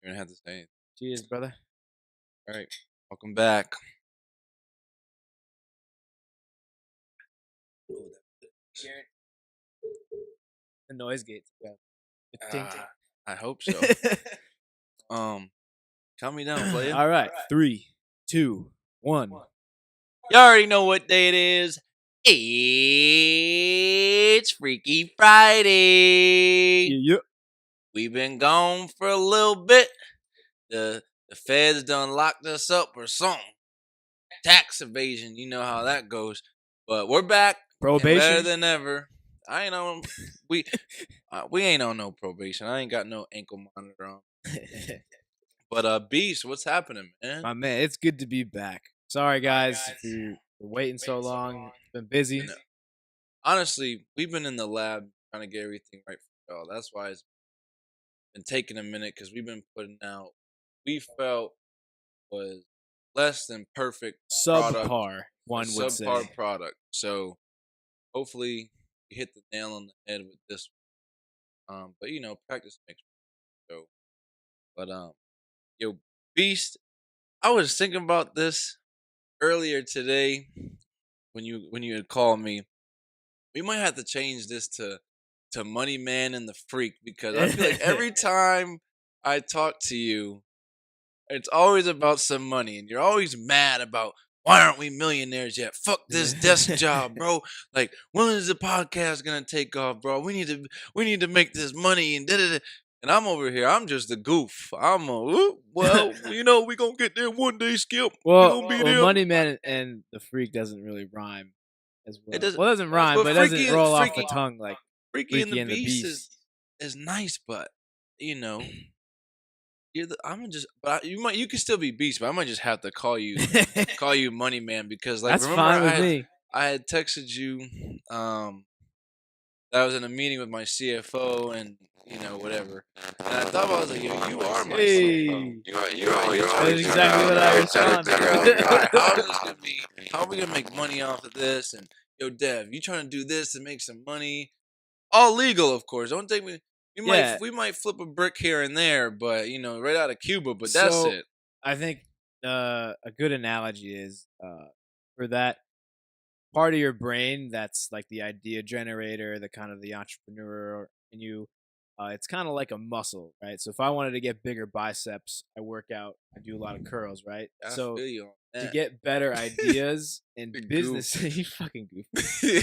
You don't have to say anything. Cheers, brother. All right. Welcome back. The noise gates. Yeah. It's ting ting. I hope so. Count me down, player. All right. 3, 2, 1. You already know what day it is. It's Freaky Friday. Yeah. We've been gone for a little bit. The feds done locked us up or something. Tax evasion, you know how that goes. But we're back. Probation. Better than ever. I ain't on we ain't on no probation. I ain't got no ankle monitor on. But Beast, what's happening, man? My man, it's good to be back. Sorry guys for waiting so long. Been busy. Honestly, we've been in the lab trying to get everything right for y'all. That's why it's been taking a minute because we've been putting out we felt was less than perfect Subpar, one would say. Subpar product. So hopefully we hit the nail on the head with this one. But practice makes so. But yo, Beast, I was thinking about this earlier today when you had called me. We might have to change this to Money Man and the Freak because I feel like every time I talk to you, it's always about some money, and you're always mad about why aren't we millionaires yet? Fuck this desk job, bro. Like, when is the podcast gonna take off, bro? We need to make this money and da. And I'm over here. I'm just a goof. I'm we gonna get there one day, Skip. Well, Money Man and the Freak doesn't really rhyme as well. It doesn't rhyme, but it doesn't roll off the tongue like Freaky and the Beast is nice, but you can still be Beast, but I might just have to call you Money Man because that's fine with me. I had texted you that I was in a meeting with my CFO and whatever. And I thought I was like, yo, you are my CFO. That's exactly what I responded. How are we gonna make money off of this? And yo, Dev, you trying to do this and make some money? All legal, of course. Don't take me. We might flip a brick here and there, but right out of Cuba. But that's it. I think a good analogy is for that part of your brain that's like the idea generator, the kind of the entrepreneur in you. It's kind of like a muscle, right? So if I wanted to get bigger biceps, I work out, I do a lot of curls, right? So to get better ideas in business, you fucking goofy.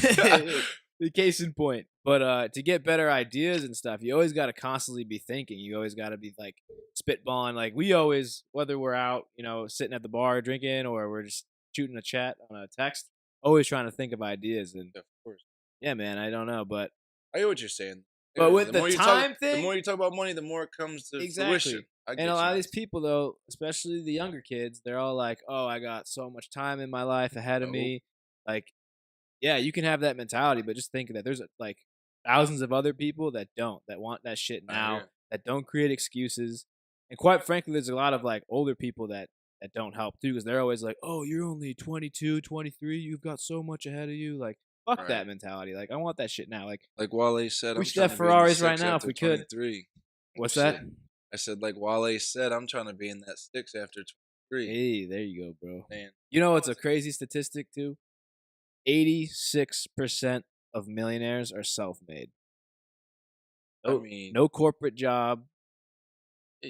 The case in point. But to get better ideas and stuff, you always got to constantly be thinking. You always got to be like spitballing. Like we always, whether we're out, sitting at the bar drinking or we're just shooting a chat on a text, always trying to think of ideas. And of course, yeah, man, I don't know, but I get what you're saying. But with the time thing, the more you talk about money, the more it comes to fruition. And a lot of these people, though, especially the younger kids, they're all like, "Oh, I got so much time in my life ahead of me." Like, yeah, you can have that mentality, but just think that there's like thousands of other people that want that shit now, that don't create excuses. And quite frankly, there's a lot of like older people that don't help too, because they're always like, "Oh, you're only 22, 23, you've got so much ahead of you." Like, fuck that mentality. Like, I want that shit now. Like Wale said, we should have Ferraris right now if we could. 23. What's that? I said, like Wale said, I'm trying to be in that six after 23. Hey, there you go, bro. Man. You know what's a crazy statistic too? 86% of millionaires are self-made. No corporate job.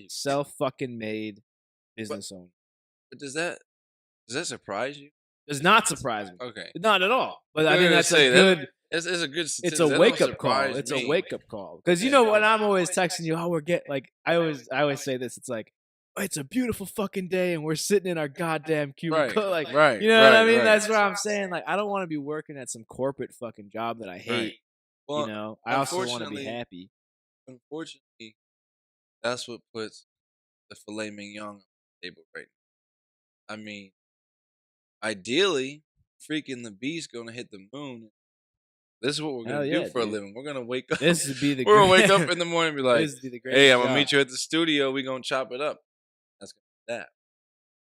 Self-fucking-made business owner. But does that surprise you? Does not surprise me. Okay. Not at all. But I mean, that's a good. It's a good statistic. It's a wake-up call. It's a wake-up call. Because when I'm always texting you, I always say this. It's like, it's a beautiful fucking day, and we're sitting in our goddamn cubicle. Right. You know what I mean? That's what I'm saying. Like, I don't want to be working at some corporate fucking job that I hate. Right. Well, I also want to be happy. Unfortunately, that's what puts the filet mignon on the table right now. I mean, ideally, freaking the Beast gonna hit the moon. This is what we're gonna do for a living. We're gonna wake up. This would be the. We're gonna wake up in the morning and be like, "Hey, I'm gonna meet you at the studio. We're gonna chop it up." That's gonna be that.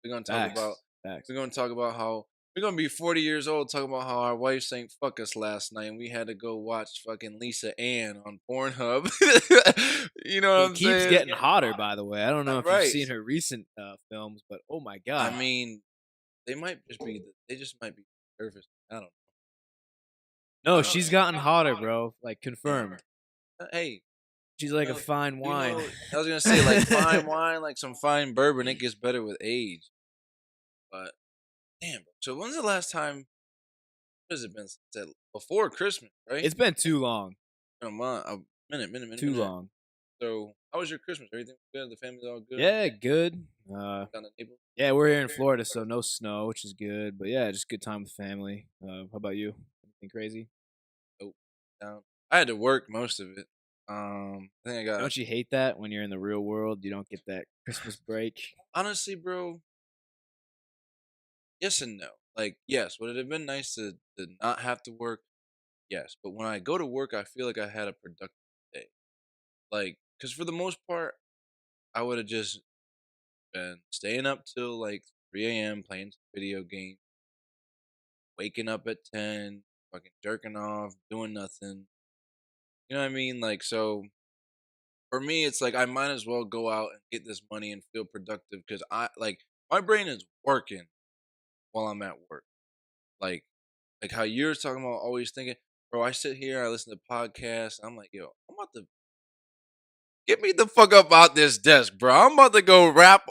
We're gonna talk about. We're gonna talk about how We're gonna be 40 years old talking about how our wives ain't fuck us last night and we had to go watch fucking Lisa Ann on Pornhub. You know what It I'm keeps saying? getting hotter, by the way. I don't know if you've Right. seen her recent films, but oh my I god. mean, they just might be nervous. I don't No, know. she's gotten hotter, bro. Like confirmed. Hey, She's like a fine you wine. know, I was gonna say like fine wine, like some fine bourbon, it gets better with age. But damn, bro. So when's the last time? What has it been? Since before Christmas, right? It's been too long. A month, a Too minute. long. So how was your Christmas? Everything good? The family's all good? Yeah, good. Down the neighborhood? Yeah, we're here in Florida, so no snow, which is good. But yeah, just good time with family. How about you? Anything crazy? Nope. Down. I had to work most of it. I think I got Don't you hate that when you're in the real world, you don't get that Christmas break? honestly, bro. Yes and no. Like, yes, would it have been nice to not have to work? Yes, but when I go to work, I feel like I had a productive day. Like, because for the most part, I would have just been staying up till like 3 a.m. playing some video games, waking up at 10, fucking jerking off, doing nothing. You know what I mean? Like, so for me, it's like I might as well go out and get this money and feel productive because I like my brain is working while I'm at work. Like, like how you're talking about always thinking, bro. I sit here, I listen to podcasts. I'm like, yo, I'm about to get me the fuck up out this desk, bro. I'm about to go rap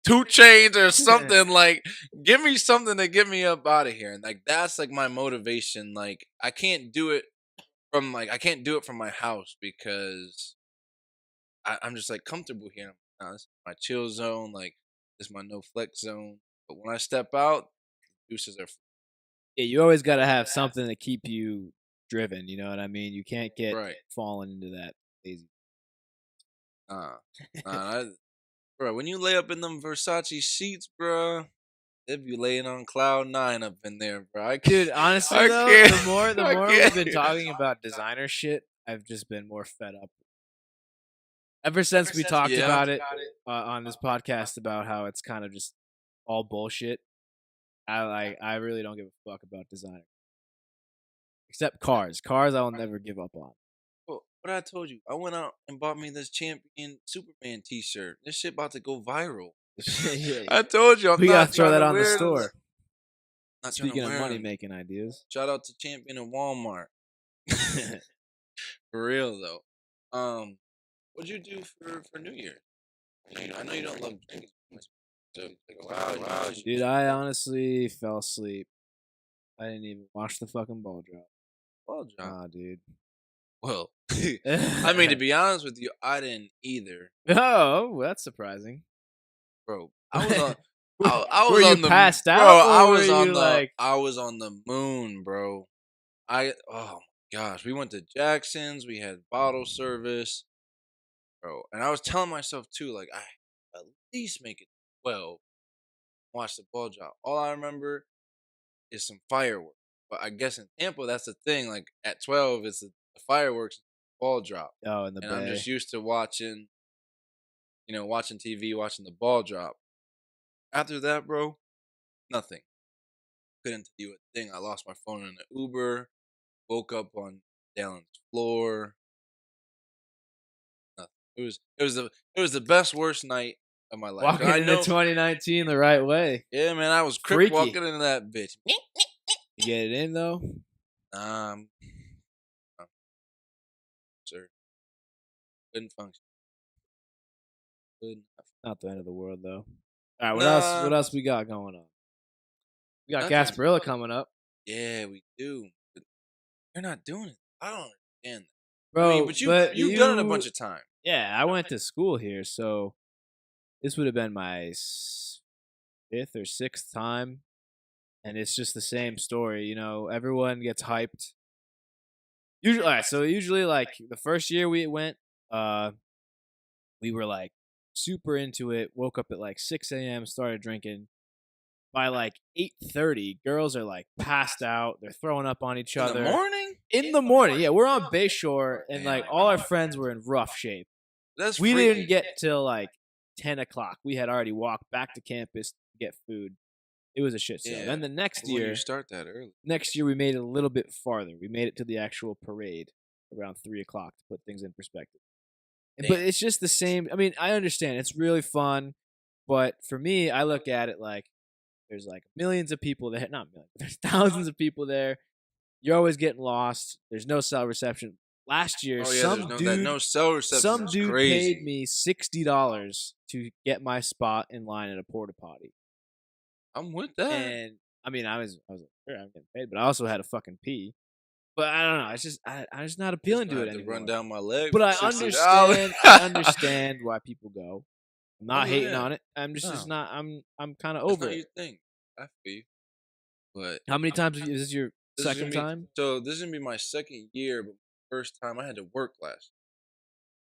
2 chains or something. Like, give me something to get me up out of here. And like that's like my motivation. Like, I can't do it from my house because I'm just like comfortable here. Nah, this is my chill zone. Like, this is my no flex zone. But when I step out, deuces are Yeah, you always got to have something to keep you driven. You know what I mean? You can't get right. fallen into that lazy. Nah, bro. When you lay up in them Versace sheets, bro, they be laying on cloud nine up in there, bro. Dude, honestly I though, can't, the I more we've been can't. talking about designer shit, I've just been more fed up. Ever since we talked Yeah, about it on this podcast about how it's kind of just all bullshit, I really don't give a fuck about designer. Except cars. Cars I will never give up on. well, what I told you, I went out and bought me this Champion Superman T-shirt. This shit about to go viral. Yeah, I told you, I'm we gotta not throw trying that to on the wear them. store. Not trying to Speaking of wear money them. making ideas. Shout out to Champion and Walmart. For real though. What'd you do for New Year? I know you don't love drinking too much. So like, wow, Dude, I honestly fell asleep. I didn't even watch the fucking ball drop. ball drop. Nah, dude. Well, I mean to be honest with you, I didn't either, Oh, that's surprising. bro. I was on. Were I were was you on the passed out or were you like I was on the moon, bro. Oh my gosh, we went to Jackson's. We had bottle service, bro. And I was telling myself too, like I at least make it 12. Watch the ball drop. All I remember is some fireworks. But I guess in Tampa, that's the thing. Like at 12, it's the fireworks, ball drop, oh in the and I'm just bay? used to watching, watching TV, watching the ball drop. After that, bro, nothing. Couldn't tell you a thing. I lost my phone in an Uber. Woke up on Dallin's floor. Nothing. It was the best worst night of my life. 'Cause Walking I into know, 2019 the right way. yeah, man, I was crip Freaky. walking into that bitch. You get it in though? Um, sir, couldn't function. Couldn't. Not the end of the world though. All right, what else? What Nah, else we got going on? We got nothing. Gasparilla coming up, Yeah, we do. But you're not doing it. I don't understand that. I mean, bro. but you But you've done it a bunch of times. yeah, I went to school here, so this would have been my fifth or sixth time, and it's just the same story. You know, everyone gets hyped. Usually, all right, so usually, like the first year we went, uh, we were like super into it. Woke up at like 6 a.m., started drinking. By like 8:30, girls are like passed out. They're throwing up on each In the other. morning? In the morning, yeah, we're on Bayshore, and like Damn, all our friends were in rough shape. that's We didn't freaky. get till like 10 o'clock. We had already walked back to campus to get food. It was a shit show. Yeah. Then the When you start that early. next year we made it a little bit farther. We made it to the actual parade around 3 o'clock to put things in perspective. Damn. But it's just the same. I mean, I understand it's really fun, but for me, I look at it like there's like millions of people there. Not millions, but there's thousands of people there. You're always getting lost. There's no cell reception. Last year, Oh yeah, there's no cell reception. some It's dude crazy. paid me $60 to get my spot in line at a porta potty. I'm with that. And I mean, I was like, sure, I'm getting paid, but I also had to fucking pee. But I don't know. It's just I'm just not appealing to it To anymore. run down my leg. But for I $60. understand. I understand why people go. I'm not Oh, hating yeah. on it. I'm just No. not. I'm kind of That's over not it. your thing. I feel you. But How many times is this your this is second gonna be time? so this is gonna be my second year, but first time I had to work last.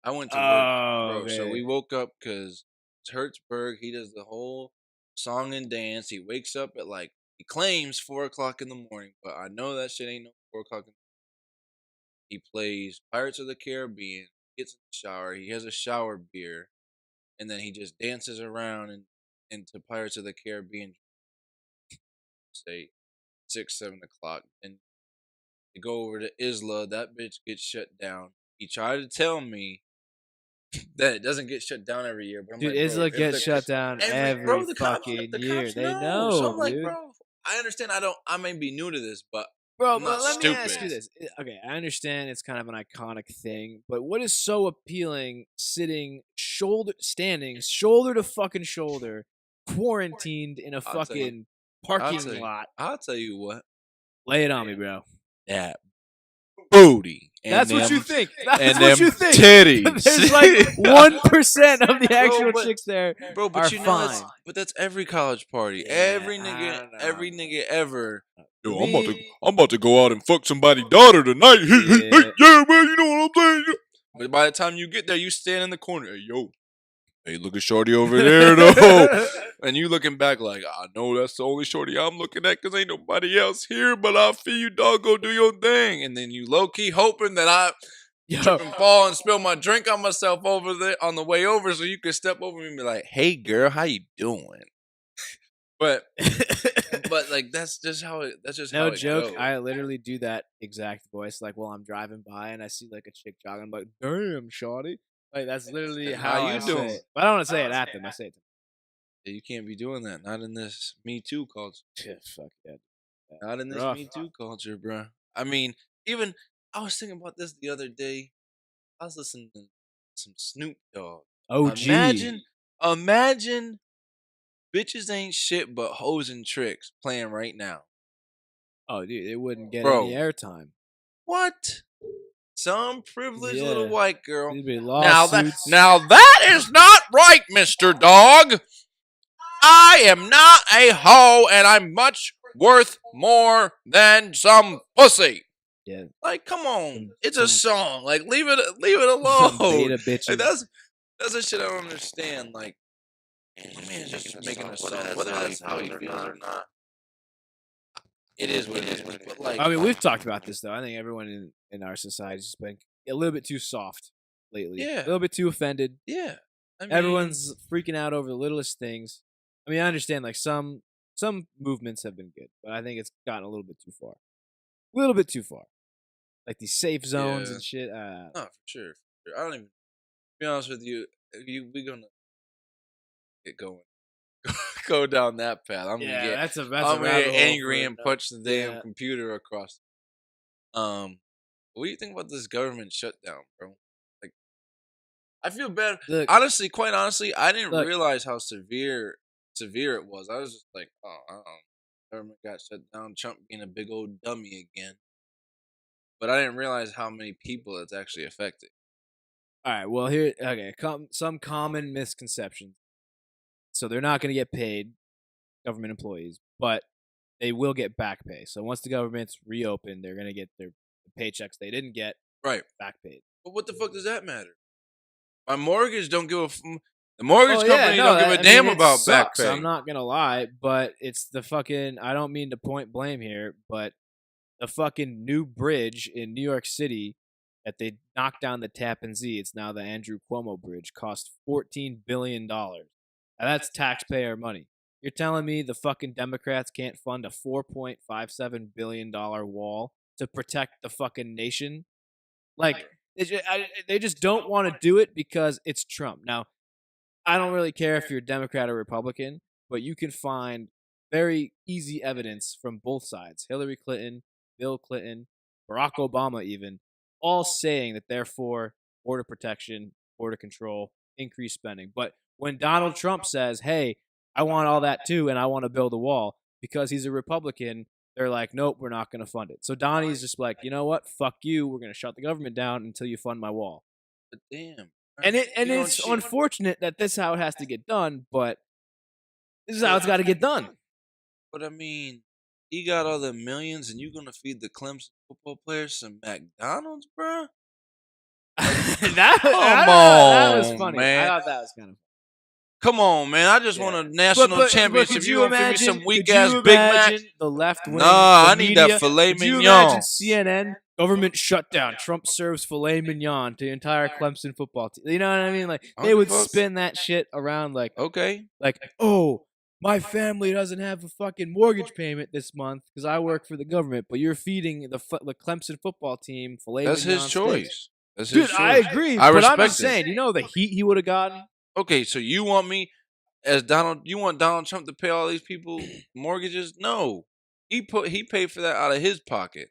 I went to work, Oh, bro. So we okay. woke up because it's Hertzberg. He does the whole song and dance. He wakes up at like he claims 4 o'clock in the morning, but I know that shit ain't no 4 o'clock. He plays Pirates of the Caribbean. Gets in the shower. He has a shower beer, and then he just dances around and into Pirates of the Caribbean. Say 6, 7 o'clock, and to go over to Isla. That bitch gets shut down. He tried to tell me that it doesn't get shut down every year, but I'm Dude, like, bro, Isla if gets shut down bro, every fucking the year. cops They know. So know, I'm like, dude. bro, I understand. I may be new to this, but Bro, I'm but not let me ask you stupid. this. Okay, I understand it's kind of an iconic thing, but what is so appealing standing shoulder to fucking shoulder, quarantined in a I'll tell you. fucking I'll parking tell you. lot? I'll tell you what. Lay it on me, bro. That booty and That's what you them think. That's and what them you think. titties. There's like 1% of the actual but- chicks there Bro, but are you know fine. that's every college party. Yeah, every I nigga, don't know. every nigga ever. For Yo, me- I'm about to go out and fuck somebody's daughter tonight. Yeah. Yeah, man, you know what I'm saying? But by the time you get there, you stand in the corner. Hey, yo, hey, look at shorty over there, though. And you looking back like, I know that's the only shorty I'm looking at because ain't nobody else here, but I feel you, dog, go do your thing. And then you low-key hoping that I trip and fall and spill my drink on myself over there on the way over so you can step over me and be like, hey, girl, how you doing? But like that's just how it No how it joke. goes. I literally do that exact voice. Like while I'm driving by and I see like a chick jogging, I'm like, "Damn, shawty!" Like that's literally And how how I you say doing? it. But I don't want to say it at them. I say it to Yeah, you can't be doing that. Not in this Me Too culture. them. Fuck yeah. Not in this Rough. Me Too culture, bro. I mean, even I was thinking about this the other day. I was listening to some Snoop Dogg. OG. Imagine bitches ain't shit but hoes and tricks playing right now. Oh, dude, it wouldn't get Bro. any airtime. What? Some privileged little Yeah. white girl. There'd be Now lawsuits. that is not right, Mr. Dog. I am not a hoe and I'm much worth more than some pussy. Yeah. Like, come on. Some- It's a some- song. Like, leave it alone. Some beta bitches. Like, that's the shit I don't understand. Like, man, it's just making a song, whether that's how you feel or not. It is what it is. But like, I mean, we've talked about this though. I think everyone in our society has been a little bit too soft lately. Yeah. A little bit too offended. yeah. I mean, Everyone's freaking out over the littlest things. I mean, I understand like some movements have been good, but I think it's gotten a little bit too far. A little bit too far. Like these safe zones Yeah. and shit. No, for sure. I don't even. To be honest with you, we gonna get going. Go down that path. I'm gonna get. that's a I'm rabbit gonna get hole angry for and no- punch the damn yeah. computer across. What do you think about this government shutdown, bro? Like, I feel bad. Look, Honestly, quite honestly, I didn't Look. realize how severe it was. I was just like, oh, I don't know. Government got shut down. Trump being a big old dummy again. But I didn't realize how many people it's actually affected. all right. Well, here, okay. Some common misconceptions. So they're not going to get paid, government employees, but they will get back pay. So once the government's reopened, they're going to get their paychecks they didn't get Right. back paid. But what the fuck does that matter? My mortgage don't give a. The mortgage Oh, company no, don't give a I mean, damn it about back sucks, pay. I'm not gonna lie, but it's the fucking. I don't mean to point blame here, but the fucking new bridge in New York City that they knocked down the Tappan Zee. It's now the Andrew Cuomo Bridge. Cost $14 billion. Now, that's taxpayer money. You're telling me the fucking Democrats can't fund a $4.57 billion wall to protect the fucking nation? Like, they just don't want to do it because it's Trump. Now, I don't really care if you're Democrat or Republican, but you can find very easy evidence from both sides. Hillary Clinton, Bill Clinton, Barack Obama, even all saying that they're for border protection, border control, increased spending. But when Donald Trump says, hey, I want all that too, and I want to build a wall because he's a Republican, they're like, nope, we're not going to fund it. So Donnie's just like, you know what? Fuck you. We're going to shut the government down until you fund my wall. But damn, And bruh, you don't it's shit. unfortunate that this is how it has to get done, but this is how it's got to get done. But I mean, he got all the millions, and you gonna feed the Clemson football players some McDonald's, bruh? Come That was on, funny. I man. thought that was kind of Come on, man. I just Yeah. won a national championship. Could You you gonna feed me some imagine? weak Could ass you Big Mac? imagine the left wing? Nah, the I need media, that filet Could you mignon. imagine CNN government shutdown? Trump serves filet mignon to the entire Clemson football team. You know what I mean? Like they would spin that shit around like, Okay. oh, my family doesn't have a fucking mortgage payment this month because I work for the government, but you're feeding the Clemson football team filet That's mignon his steaks. choice. That's Dude, his choice. I agree, I but I'm respect just it. saying, you know the heat he would have gotten? Okay, so you want me as Donald? You want Donald Trump to pay all these people mortgages? No, he paid for that out of his pocket.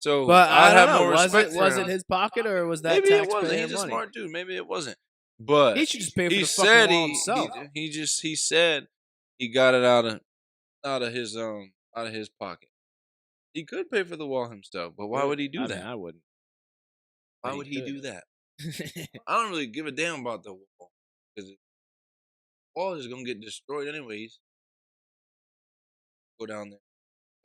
So But I I'd don't have know. more respect. Was it his pocket or was that Maybe it wasn't. taxpayer He's a money? smart dude. Maybe it wasn't. But He should just pay for he the said fucking wall himself. he said he got it out of his pocket. He could pay for the wall himself, but why would he do I that? mean, I wouldn't. Why But would he he could. do that? I don't really give a damn about the wall because the wall is gonna get destroyed anyways. Go down there,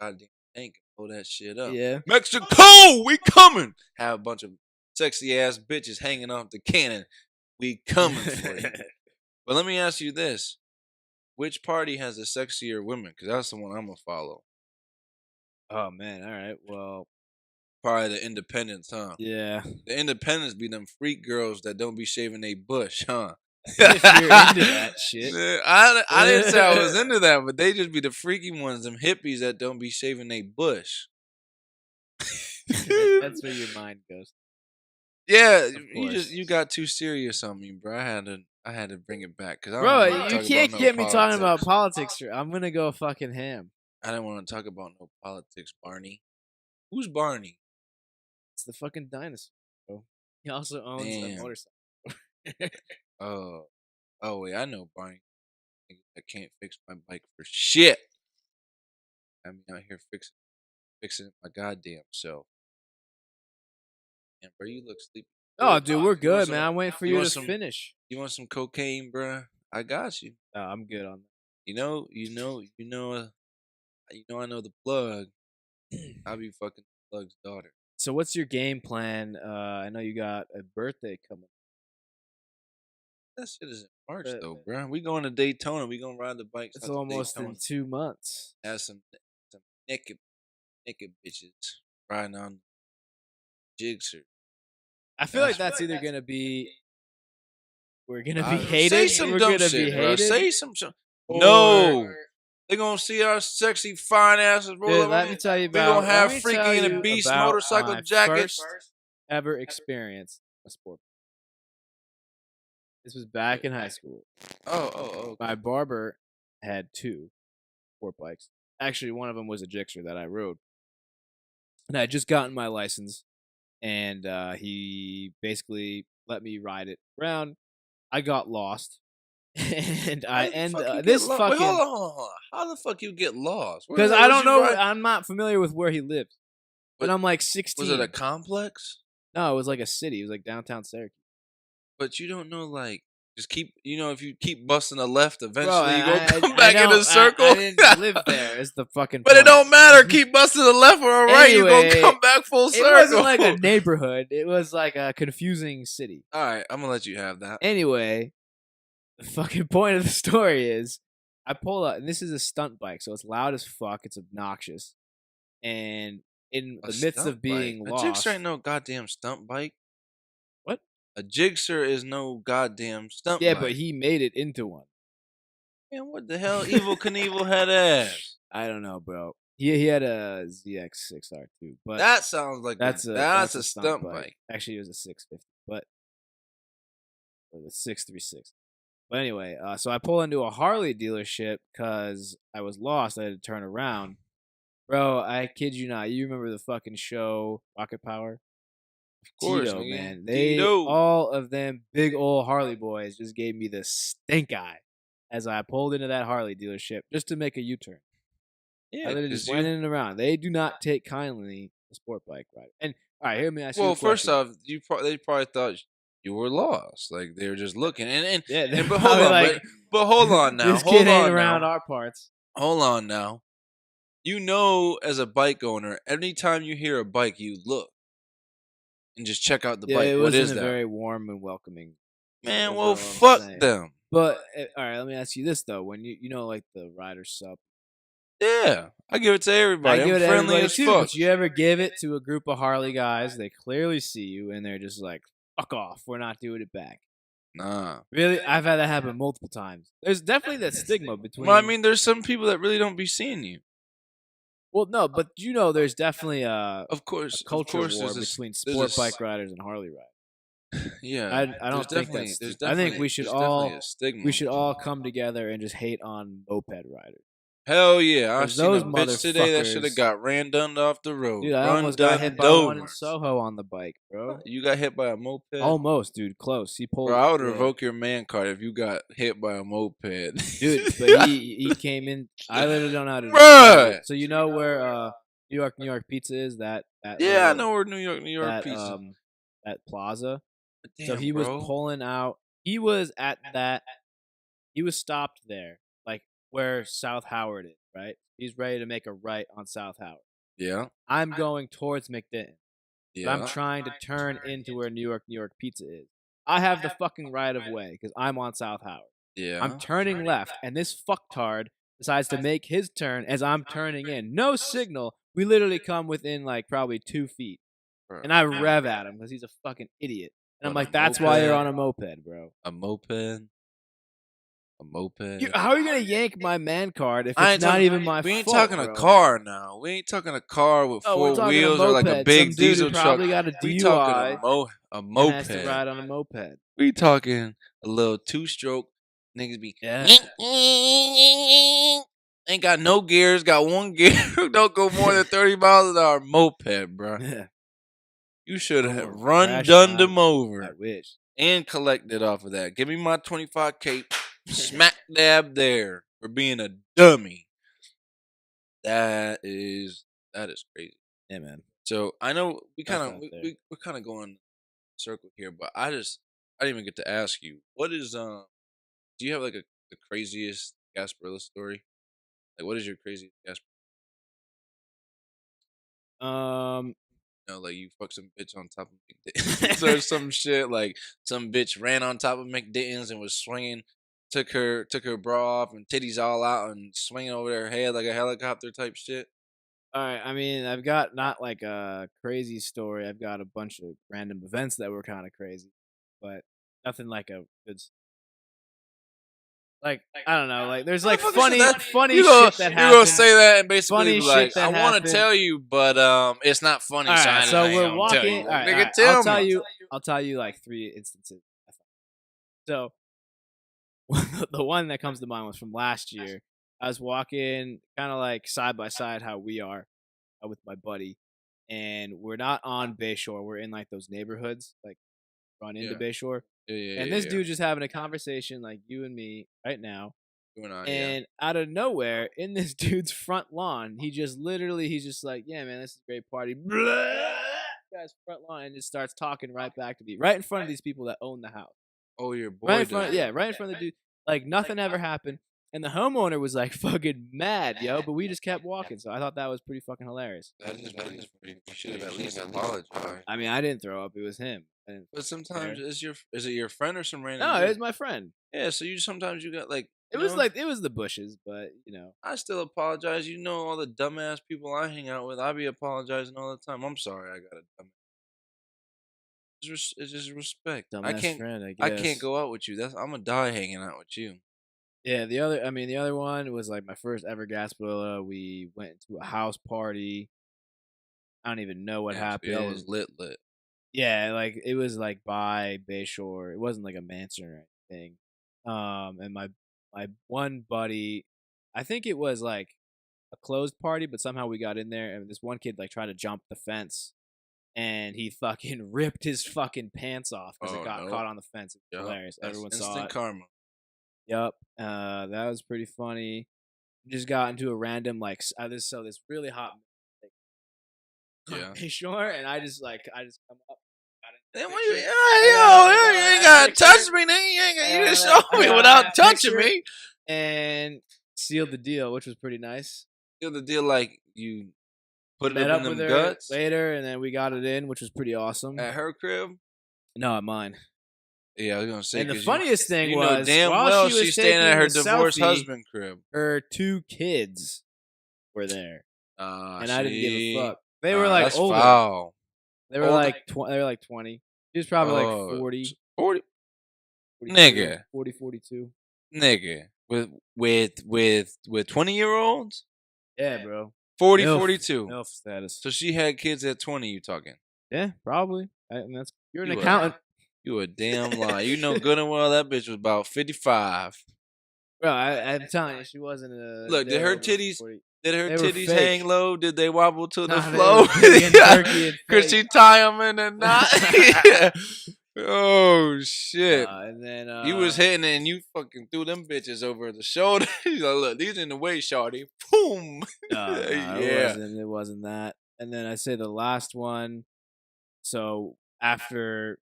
goddamn tank, and blow that shit up. Yeah. Mexico, we coming. Have a bunch of sexy ass bitches hanging off the cannon. We coming for you. But let me ask you this: which party has the sexier women? Because that's the one I'm gonna follow. Oh man. All right. Well. Probably the independents, huh? Yeah. The independents be them freak girls that don't be shaving their bush, huh? If you're into that shit. I didn't say I was into that, but they just be the freaky ones, them hippies that don't be shaving their bush. That's where your mind goes. Yeah, you got too serious on me, bro. I had to bring it back because Bro, you can't get me talking about politics. I'm gonna go fucking ham. I didn't want to talk about no politics, Barney. Who's Barney? It's the fucking dinosaur, bro. He also owns a Damn. motorcycle. Oh wait, I know Barney. I can't fix my bike for shit. I'm out here fixing it my goddamn self. And bro, you look sleepy. Oh, dude, we're good, some- man. I'm waiting for you you want to some- finish. You want some cocaine, bruh? I got you. No, I'm good on that. You know, I know the plug. I'll be fucking the plug's daughter. So, what's your game plan? I know you got a birthday coming. That shit is in March though, bruh. We going to Daytona. We gonna ride the bikes. It's out to almost in Daytona. 2 months. Have some naked bitches riding on jigsaw. I feel like That's that's either gonna be we're gonna be Say hated. some We're dumb gonna shit, be bro. hated. Say some shit. or- No, they gonna see our sexy fine asses roll Dude, up. let me tell you We about. gonna have let me freaky tell and the you beast about motorcycle my jackets. First ever experience a sport. This was back in high school. Oh. My barber had 2 sport bikes. Actually, one of them was a Gixxer that I rode. And I had just gotten my license, and he basically let me ride it around. I got lost, and Wait, hold on. How the fuck you get lost? Where because the I hell don't was you know. riding? I'm not familiar with where he lived. But What- I'm like 16. Was it a complex? No, it was like a city. It was like downtown Syracuse. But you don't know, like, just keep. You know, if you keep busting a left, eventually Bro, you gonna come I back in a don't- circle. I didn't live there. Is the fucking. But point. it don't matter. Keep busting a left or a right. You Anyway, gonna come back full It circle. wasn't like a neighborhood. It was like a confusing city. All right, I'm gonna let you have that. Anyway, the fucking point of the story is I pull up, and this is a stunt bike, so it's loud as fuck. It's obnoxious. And in A the midst stunt of being bike. lost. A Gixxer ain't no goddamn stunt bike. What? A Gixxer is no goddamn stunt Yeah, bike. but he made it into one. Man, what the hell? Evil Knievel had ass. I don't know, bro. He had a ZX6R2, but That sounds like that's that's a a stunt stunt bike. bike. Actually, it was a 650, but or the 636. But anyway, so I pull into a Harley dealership because I was lost. I had to turn around. Bro, I kid you not. You remember the fucking show Rocket Power? Of course, Tito, nigga. man. They Tito. all of them big old Harley boys just gave me the stink eye as I pulled into that Harley dealership just to make a U-turn. I Yeah, literally just cause went you. in and around. They do not take kindly to sport bike ride. And all right, here, let me ask you a Well, first question. off, they probably thought you were lost. Like they were just looking, Yeah, they're but hold probably on, like, but hold on now, this kid hold ain't on around now, our parts. hold on now. You know, as a bike owner, anytime you hear a bike, you look and just check out the Yeah, bike. it What wasn't is a that? very warm and welcoming. Man, Is well, all I'm fuck saying. them. But all right, let me ask you this though: when you know like the rider sup, Yeah, I give it to I everybody. give I'm it to friendly everybody as too. fuck. But you ever give it to a group of Harley guys? They clearly see you and they're just like, "Fuck off! We're not doing it back." Nah. Really, I've had that happen multiple times. There's definitely that stigma Well, I between. mean, there's some people that really don't be seeing you. Well, no, but you know, there's definitely a Of culture course, war between there's sport bike riders and Harley riders. yeah. I don't think that's stupid. I think There's definitely a we stigma. should all come together and just hate on moped riders Hell yeah, I because seen a those bitch today that should have motherfuckers. got ran done off the road, Dude, I run almost got done hit by one in over. Soho on the bike, bro. You got hit by a moped, Almost, dude, close. He bro. pulled, I would yeah, revoke your man card if you got hit by a moped. dude. But he came in. I literally don't know how to describe it. Bruh. So you know where New York Pizza is that Yeah, I little know where New York that pizza. that plaza. But So damn, he was bro. pulling out. He was at that. He was stopped there, like where South Howard is. Right. He's ready to make a right on South Howard. Yeah, I'm going towards McDenton, but I'm yeah, trying to turn into where New York Pizza is. I have the fucking right of way because I'm on South Howard. I'm yeah. turning left, and this fucktard decides to make his turn as I'm turning in. No signal. We literally come within like probably 2 feet, Bro, and I rev at him because he's a fucking idiot. And I'm what a like, "That's why you're moped? on a moped, bro." A moped? A moped? How are you gonna yank my man card if I it's ain't not talking. even my We ain't fault, talking a bro? car now. We ain't talking a car with Oh, we're four talking a wheels or like a moped. Some big dude who diesel truck. probably got a We talking DUI a and has moped. to ride on a moped. We talking a little two-stroke. Niggas be Yeah. ain't got no gears. Got one gear. Don't go more than 30 miles an hour. Moped, bro. Yeah. You should have Almost run crashed done my. them over I wish. and collected off of that. Give me my 25K. Smack dab there for being a dummy. That is crazy. Yeah, man. So I know Tough out there. we're kind of going circle here, but I didn't even get to ask you what is do you have like the craziest Gasparilla story? Like what is your craziest Gasparilla? Um, Like you fuck some bitch on top of McDittens or some shit. Like some bitch ran on top of McDittens and was swinging, took her bra off and titties all out and swinging over their head like a helicopter type shit. all right. I mean, I've got not like a crazy story. I've got a bunch of random events that were kind of crazy, but nothing like a good. Like I don't know. Like there's like Motherfucker said that funny shit that you gonna happened. say that and basically Funny be like, shit I that want to happened. tell you, but it's not funny, All so right. I So ain't we're gonna tell walking. you. All Like, right. All nigga, right. I'll tell tell me. you. I'll tell you like 3 instances. So the one that comes to mind was from last year. I was walking kind of like side by side how we are with my buddy, and we're not on Bayshore. We're in like those neighborhoods, like run into Yeah, Bayshore. yeah, yeah, And yeah, this yeah. dude just having a conversation like you and me right now. Going on, yeah. And out of nowhere, in this dude's front lawn, he's just like, "Yeah, man, this is a great party." Guy's front lawn and just starts talking right back to me, right in front of these people that own the house. Oh, your Right boy in front, does yeah, that. right in front of the dude. Like nothing ever happened, and the homeowner was like fucking mad, yo. But we just kept walking, so I thought that was pretty fucking hilarious. That is pretty. You should have at least apologized. I mean, I didn't throw up; it was him. I didn't But care. sometimes is it your friend or some random No, it dude? was my friend. Yeah, so you sometimes you got like It was like it was the bushes, but you know. I still apologize. You know all the dumbass people I hang out with. I be apologizing all the time. I'm sorry. I got a dumb. It's just respect. Dumbass friend, I I can't guess. go out with you. I'm gonna die hanging out with you. Yeah, the other one was, like, my first ever Gasparilla. We went to a house party. I don't even know what Damn, so y'all was happened. lit, lit. Yeah, like, it was, like, by Bayshore. It wasn't, like, a mansion or anything. And my one buddy, I think it was, like, a closed party, but somehow we got in there, and this one kid, like, tried to jump the fence, and he fucking ripped his fucking pants off because it Oh got no. caught on the fence. It was Yup. hilarious. That's Everyone saw instant it. karma. Yep. That was pretty funny. Just got into a random, like, this really hot like, on Yeah. Bayshore, and I just come up, got in Then the what you, picture, yo, got you in ain't that gotta picture, touch me, nigga. You didn't and show I me got in without that touching picture me. and sealed the deal, which was pretty nice. Feel the deal like you put it Met up in up with them her guts later, and then we got it in, which was pretty at awesome. her crib. No, at mine. Yeah, I was gonna say And the because funniest thing you know was, damn while well she she's was staying at taking her the divorced selfie, husband crib. her 2 kids were there, Ah, and I didn't give a she. fuck. They were, like, That's older. foul. They Older. were, like, 20. She was probably, like, Oh, 40, 40 42, nigga, 40, 42. nigga, with 20-year-olds, Yeah, bro. 40, MILF. 42. MILF status. So she had kids at 20. You talking? Yeah, probably. And that's you're an You a accountant. you a damn lie. You know good and well that bitch was about 55. Bro, I'm telling you, she wasn't a Look, day over 40. did her They were titties hang fake. low? Did they wobble to the Nah, they were flow? big and perky and Could fake. she tie them in a knot? Yeah. Oh shit. And then, You was hitting it and you fucking threw them bitches over the shoulder. You like, look, these in the way, shawty. Boom. no, Yeah. it wasn't that. And then I say the last one. So after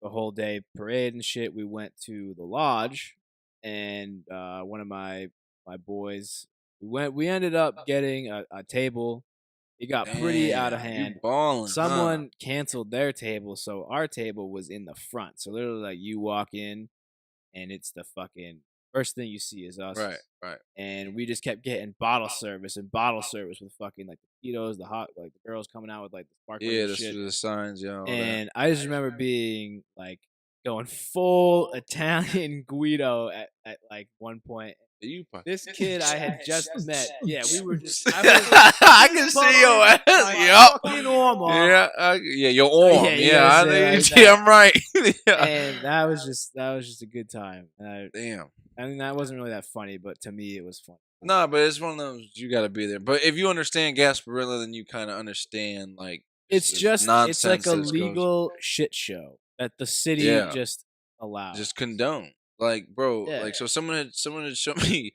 the whole day parade and shit, we went to the lodge, and one of my boys, we ended up getting a table. It got pretty out of Damn, you hand. balling, huh? Someone canceled their table, so our table was in the front. So literally, like, you walk in, and it's the fucking first thing you see is us. Right, right. And we just kept getting bottle service with fucking, like, the Tito's, like, the girls coming out with, like, the sparklers Yeah, and shit. the signs, yeah, all that. And I just remember being, like, going full Italian Guido at, like, one point. You This kid I had just met, yeah, we were just I was I can fist see your bumping ass. my Yup. fucking arm off. Yeah, yeah, your Yeah, arm. you Yeah, gotta I say it think like you that. damn right. Yeah. And that was just a good time. And Damn. I mean, that wasn't really that funny, but to me, it was fun. Nah, but it's one of those you got to be there. But if you understand Gasparilla, then you kind of understand like this It's like nonsense a that goes. legal shit show that the city Yeah, just allows. just condone. Like, bro, Yeah. like so someone had shown me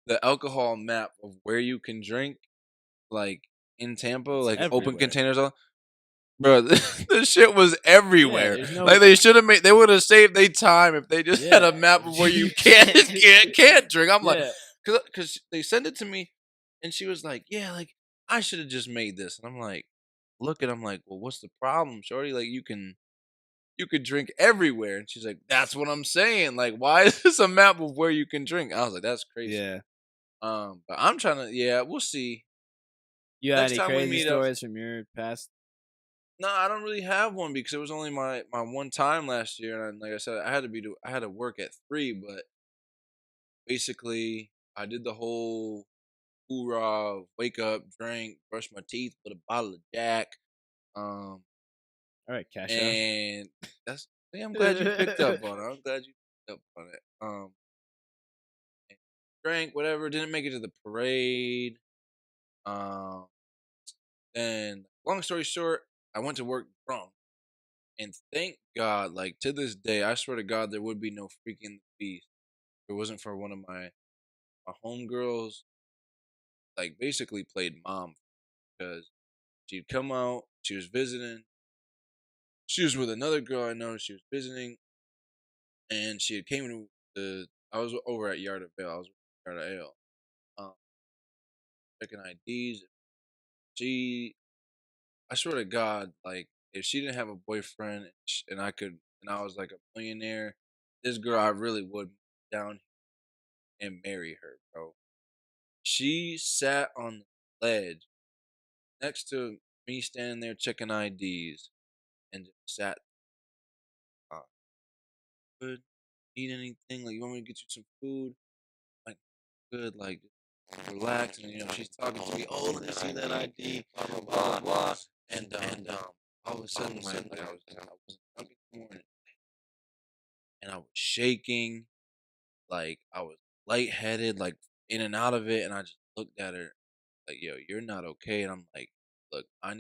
the alcohol map of where you can drink, like in Tampa, It's like open everywhere. containers. All, bro, the shit was everywhere. there's no Like they should have made. They would have saved their time if they just had Yeah. a map of where you You can't drink. I'm like, Yeah. cause they sent it to me, and she was like, yeah, like I should have just made this, and I'm like, look, I'm like, well, what's the problem, shorty? Like you could drink everywhere, and she's like, that's what I'm saying. Like, why is this a map of where you can drink? I was like, that's crazy. Yeah. But I'm trying to, yeah, we'll see. You got Next any time we crazy meet up. stories from your past? No, I don't really have one because it was only my one time last year, and like I said, I had to work at 3, but basically I did the whole hoorah, wake up, drink, brush my teeth with a bottle of Jack, um, All right, Cash out. and that's. Yeah, I'm glad you picked up on it. I'm glad you picked up on it. And drank whatever. Didn't make it to the parade. Um, and long story short, I went to work drunk. And thank God, like to this day, I swear to God, there would be no freaking beast. If it wasn't for one of my homegirls, like basically played mom because she'd come out, she was visiting, she was with another girl I know, she was visiting, and she had came to the. I was over at Yard of Vale. I was at Yard of Ale, um, checking IDs. She, I swear to God, like if she didn't have a boyfriend and I was like a millionaire, this girl I really would down and marry her, bro. She sat on the ledge next to me standing there checking IDs and just sat, good, eat anything? Like, you want me to get you some food? good, like relax." And she's talking to me, "Oh, let me see that ID, blah blah blah blah." And all of a sudden, like I was drunk in the morning, and I was shaking, like I was lightheaded, like in and out of it, and I just looked at her like, "Yo, you're not okay." And I'm like, "Look, I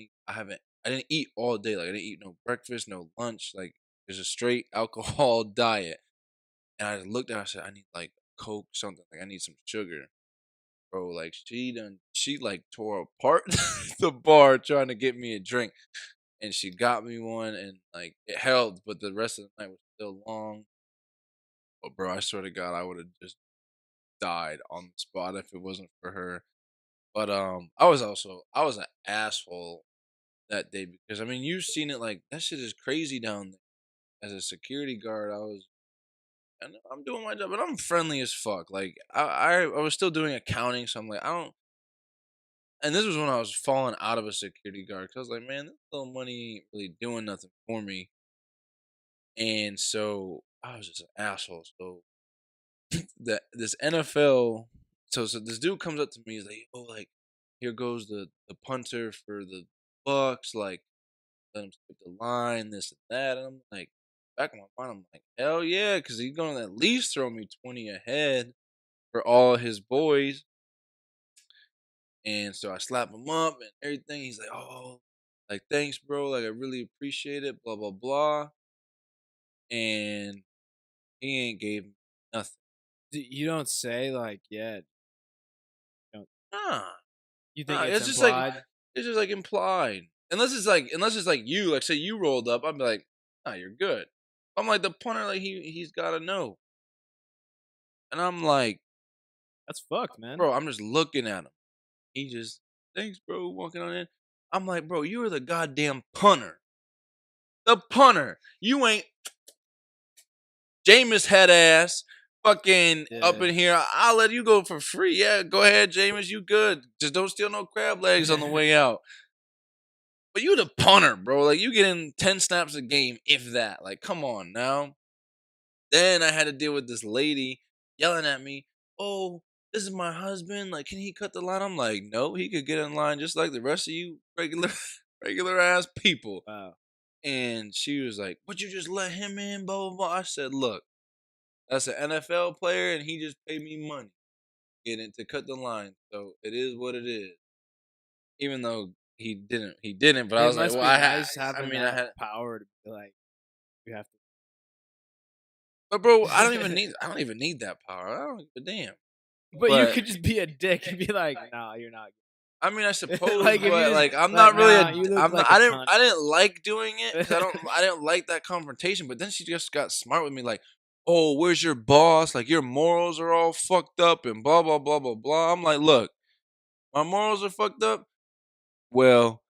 didn't eat all day. Like I didn't eat no breakfast, no lunch. Like there's a straight alcohol diet." And I looked at her, I said, "I need like Coke, something. Like I need some sugar." Bro, like she like tore apart the bar trying to get me a drink. And she got me one and like it helped, but the rest of the night was still long. But bro, I swear to God, I would have just died on the spot if it wasn't for her. But I was an asshole that day because I mean you've seen it, like that shit is crazy down there. As a security guard, I'm doing my job, but I'm friendly as fuck. Like I was still doing accounting, so I'm like I don't. And this was when I was falling out of a security guard because I was like, man, this little money ain't really doing nothing for me. And so I was just an asshole. So this NFL, so this dude comes up to me, he's like, "Oh, like here goes the punter for the Bucks, like let him skip the line, this and that." And I'm like, back in my mind, I'm like, hell yeah, because he's gonna at least throw me 20 ahead for all his boys. And so I slap him up and everything. He's like, "Oh, like thanks, bro. Like I really appreciate it." Blah blah blah. And he ain't gave me nothing. You don't say like, yeah. Don't, Nah, you think nah. it's It's just like implied? it's just like implied. Unless it's like you, like say you rolled up, I'd be like, "Nah, you're good." I'm like the punter, like he's got to know. And I'm like, That's fucked, man. bro, I'm just looking at him. He just, "Thanks, bro," walking on in. I'm like, bro, you are the goddamn punter. The punter. You ain't Jameis head ass fucking up Yeah. in here. I'll let you go for free. Yeah, go ahead, Jameis. You good. Just don't steal no crab legs on the way out. But you the punter, bro. Like you get in 10 snaps a game, if that. Like, come on now. Then I had to deal with this lady yelling at me, "Oh, this is my husband. Like, can he cut the line?" I'm like, "No, he could get in line just like the rest of you regular regular ass people." Wow. And she was like, "Would you just let him in?" Blah blah blah. I said, "Look, that's an NFL player, and he just paid me money getting to cut the line. So it is what it is." Even though he didn't. But I It was like, must "Well, be nice I having mean, I that had." power to be like, you have But bro, to. I don't even need that power. I don't give a damn. But you But could just be a dick and be like, "Nah, you're not." I mean, I suppose, Like if you but just like, I'm like, not really "Nah, you look I'm not. like a cunt." I didn't like doing it because I didn't like that confrontation. But then she just got smart with me, like, "Oh, where's your boss? Like, your morals are all fucked up and blah blah blah blah blah." I'm like, "Look, my morals are fucked up. Well,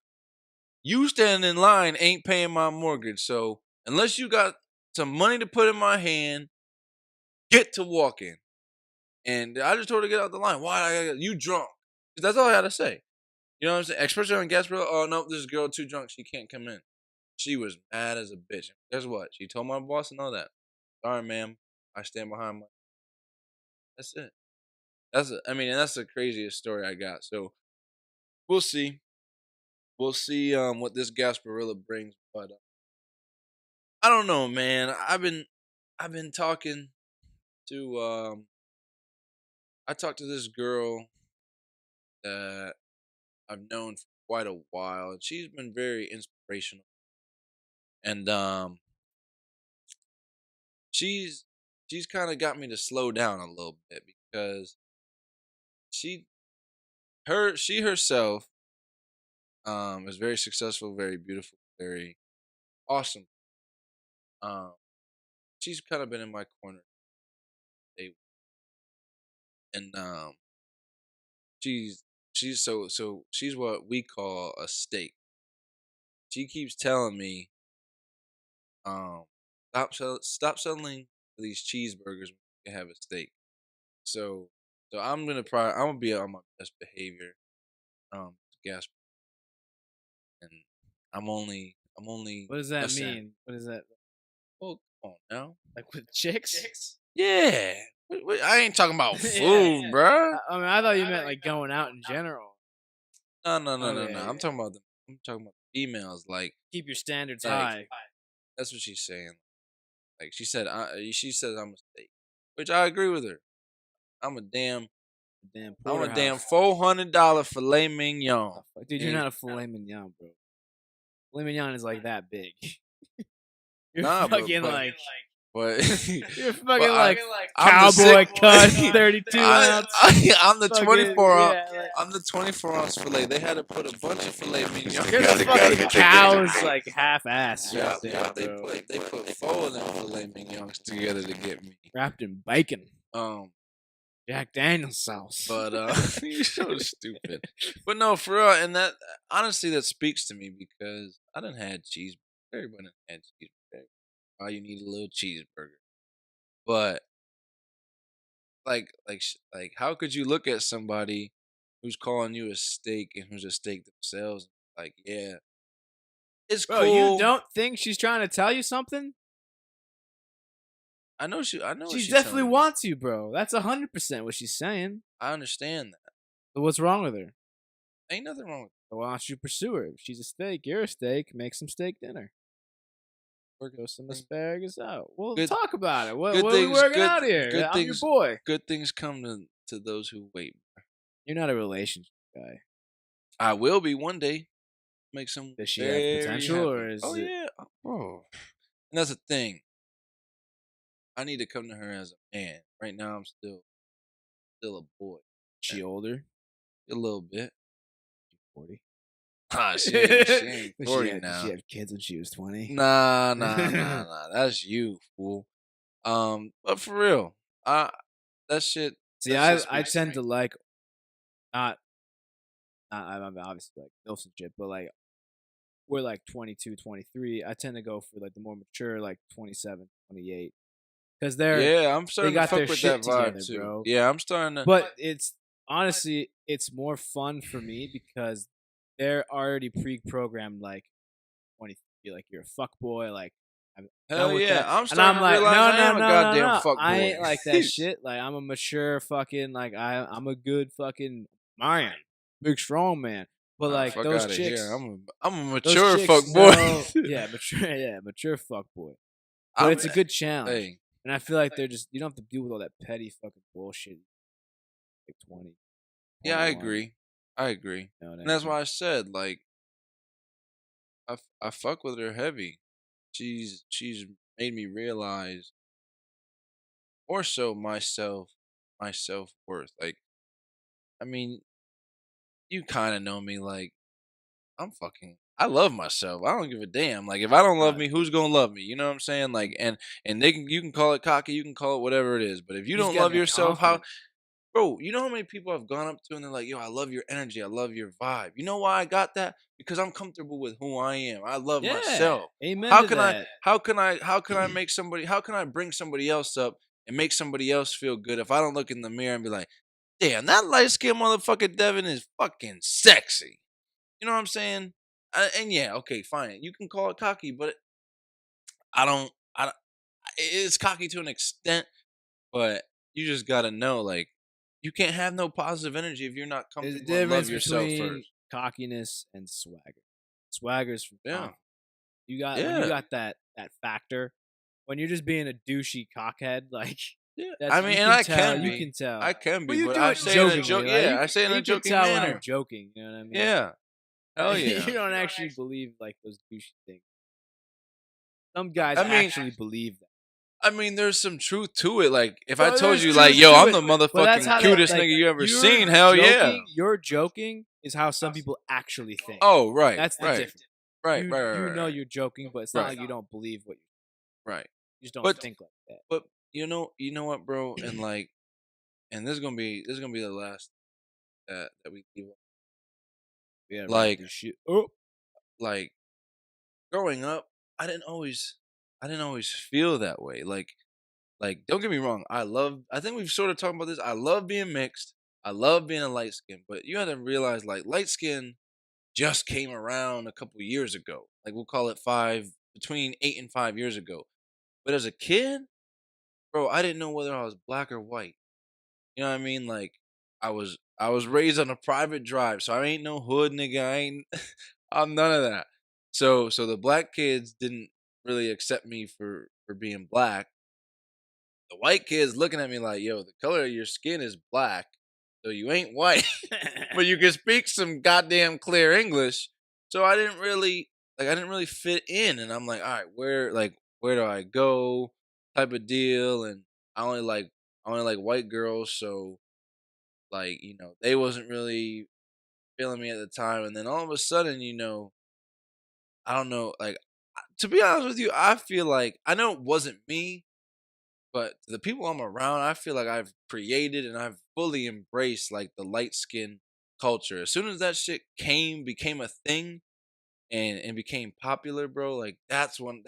you standing in line ain't paying my mortgage. So unless you got some money to put in my hand, get to walking." And I just told her to get out the line. Why? You drunk? 'Cause that's all I had to say. You know what I'm saying? Especially on Gasparilla. "Oh no, this girl too drunk. She can't come in." She was mad as a bitch. Guess what? She told my boss and all that. "Sorry, ma'am. I stand behind my." That's it. I mean, and that's the craziest story I got. So we'll see. We'll see what this Gasparilla brings. But I don't know, man. I've been talking to I talked to this girl that I've known for quite a while, and she's been very inspirational. And she's she's kind of got me to slow down a little bit because she she herself is very successful, very beautiful, very awesome. Um, she's kind of been in my corner, today, and she's she's what we call a steak. She keeps telling me, um, stop selling these cheeseburgers when you can have a steak. So I'm gonna be on my best behavior. Gas, and I'm only What does that messing. mean? What is that Well, come on now. like with chicks? Yeah. I ain't talking about Yeah. food, bruh. I mean, I thought you meant, like, going out in general. No, no, no, no, no. Okay, I'm talking about I'm talking about females. keep your standards Like high. that's what she's saying. Like she says I'm a steak, which I agree with her. I'm a damn, Damn I'm a damn porterhouse. $400 filet mignon. The fuck? Dude, you're Okay? not a filet mignon, bro. Filet mignon is, like, that big. You're Nah, fucking, like but you're but fucking, like, I'm the cowboy sick. cut, 32 ounce, I'm the fucking 24 ounce. yeah, like I'm the 24-ounce fillet. They had to put a bunch of filet mignon. you're the fucking cow's, like, half-ass Yeah, right there, yeah. They bro. put four of them filet mignons together to get me. Wrapped in bacon. Um, Jack Daniel's sauce. but you're so stupid. But no, for real, and that honestly that speaks to me because I done had cheeseburger. Everybody done had cheeseburger. All you need is a little cheeseburger. But like how could you look at somebody who's calling you a steak and who's a steak themselves? Like, yeah, it's Bro, you cool. don't think she's trying to tell you something? I know what She she's definitely telling me. wants you, bro. That's 100% what she's saying. I understand that. So what's wrong with her? Ain't nothing wrong with So why don't you pursue her? If she's a steak, you're a steak. Make some steak dinner. Throw some working. asparagus out. We'll Good talk about it. good What are we things working good out here? good I'm your things boy. good things come to those who wait. You're not a relationship guy. I will be one day. Make some Does she have very potential, or happy. is Oh it yeah. Oh. And that's the thing. I need to come to her as a man. Right now I'm still a boy. she older? A little bit. 40. Ah, she ain't Did 40 did now. she have kids when she was 20? Nah, nah, nah, nah. That's you, fool. But for real, that shit See, that shit I speaks to tend me. to like not I'm obviously like MILFs and shit, but like we're like 22, 23. I tend to go for like the more mature, like 27, 28, because Yeah, I'm they starting to got their fuck with that shit vibe together, too. bro. Yeah, I'm starting to. But it's honestly it's more fun for me because they're already pre-programmed like 23, like you're a fuck boy, like I'm Hell done with yeah, that. I'm And I'm starting to like, realize no, I no, am a no, no, goddamn no. fuck I boy. ain't like that shit. Like I'm a mature fucking like I'm a good fucking man, big strong man. But Nah, like fuck those out of here. chicks, I'm a those mature chicks fuck boy. know, yeah, mature, yeah, mature fuck boy. But I'm it's a good challenge, hey, and I feel like they're just you don't have to deal with all that petty fucking bullshit. Like 20, yeah, I 21, agree. I agree, you know what I and that's mean? why I said like I fuck with her heavy. She's made me realize more so my self worth. Like, I mean, you kind of know me. Like, I love myself. I don't give a damn. Like, if I don't love me, who's gonna love me? You know what I'm saying? Like, and you can call it cocky, you can call it whatever it is. But if you You just don't gotta love be yourself, how confident. bro, you know how many people I've gone up to and they're like, yo, I love your energy. I love your vibe. You know why I got that? Because I'm comfortable with who I am. I love Yeah, myself. amen to that. How can I make somebody, how can I bring somebody else up and make somebody else feel good if I don't look in the mirror and be like, damn, that light skinned motherfucker Devin is fucking sexy. You know what I'm saying? And yeah, okay, fine. You can call it cocky, but I don't, it's cocky to an extent, but you just gotta know, like, you can't have no positive energy if you're not There's a comfortable and love difference yourself between first. cockiness and swagger. Swagger's from Yeah, confidence. You got when you yeah, got that factor. When you're just being a douchey cockhead, like yeah. that's I mean, and you can tell. I can But be, you but do I it say it in a jokingly, joke. like Yeah, I say it in a you can joking tell when I'm manner. joking. You know what I mean? Yeah, hell yeah. You don't actually believe like those douchey things. Some guys I mean, actually believe that. there's some truth to it. Like, if I Bro, told there's you, like, truth yo, to I'm it. the But that's motherfucking how they cutest like nigga you ever you're seen, hell yeah. joking. Your joking is how some people actually think. Oh, right, That's the right, difference. right, You right, you right, know right, you're joking, but it's not right, like you don't believe what right. you just don't But think like that. but you know what, bro, and like, and this is gonna be the last that we leave. Yeah, wrap Like this shit up. like growing up, I didn't always feel that way. Like don't get me wrong, I think we've sort of talked about this. I love being mixed. I love being a light skin, but you have to realize like light skin just came around a couple years ago. Like we'll call it between 8 and 5 years ago. But as a kid, bro, I didn't know whether I was black or white. You know what I mean? Like, I was raised on a private drive, so I ain't no hood nigga. I ain't I'm none of that. So the black kids didn't really accept me for being black. The white kids looking at me like, "Yo, the color of your skin is black, so you ain't white, but you can speak some goddamn clear English." So I didn't really fit in, and I'm like, "All right, where do I go?" Type of deal, and I only like I only like white girls, so like, they wasn't really feeling me at the time, and then all of a sudden, I don't know, like, to be honest with you, I feel like I know it wasn't me, but the people I'm around, I feel like I've created and I've fully embraced like the light skin culture. As soon as that shit became a thing and became popular, bro, like that's when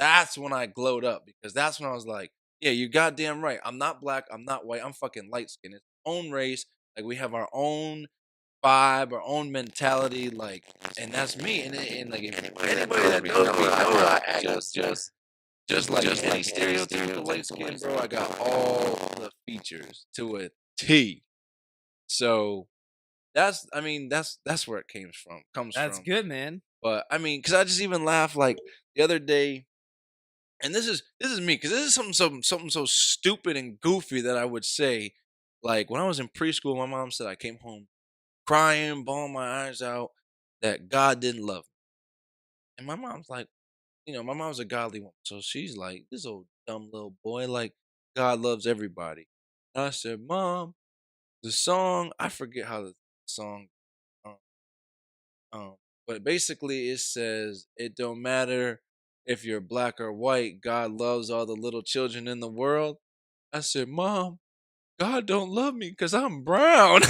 I glowed up because that's when I was like, yeah, you goddamn right. I'm not black, I'm not white, I'm fucking light skinned. It's our own race. Like we have our own vibe, our own mentality, like, and that's me. And like, if anybody that knows me, know I act just like any stereotypical light skin, bro. I got all the features to a T. So that's where it comes That's from. good, man. But I mean, because I just even laughed like the other day, and this is me, because this is something so stupid and goofy that I would say. Like when I was in preschool, my mom said I came home crying, bawling my eyes out, that God didn't love me. And my mom's like, my mom's a godly woman. So she's like, this old dumb little boy, like, God loves everybody. And I said, Mom, the song, I forget how the song, um, um, but basically it says, it don't matter if you're black or white, God loves all the little children in the world. I said, Mom, God don't love me because I'm brown.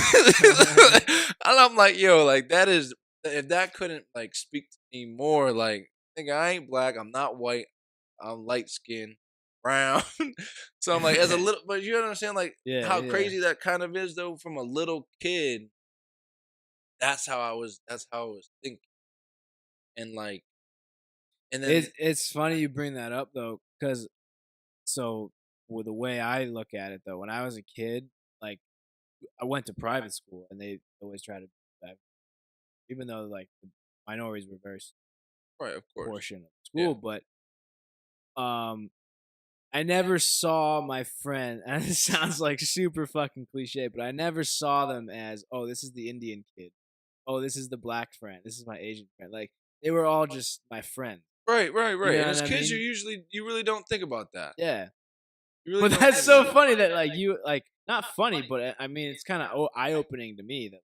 And I'm like, yo, like that is if that couldn't like speak to me more, like nigga, I ain't black, I'm not white, I'm light skinned, brown. So I'm like, as a little but you understand like Yeah, how yeah. crazy that kind of is though from a little kid. That's how I was thinking. And like and then It's funny you bring that up though, because so with the way I look at it though, when I was a kid, like I went to private school and they always try to that even though like the minorities were very right, of course. portion of the Yeah. school, but um I never saw my friend, and it sounds like super fucking cliche, but I never saw them as, oh, this is the Indian kid. Oh, this is the black friend. This is my Asian friend. Like they were all just my friend. Right, right, You right. know And what as I kids mean? you really don't think about that. Yeah. You really But don't that's think so about it. funny that like you like not funny, but I mean it's kind of eye opening to me that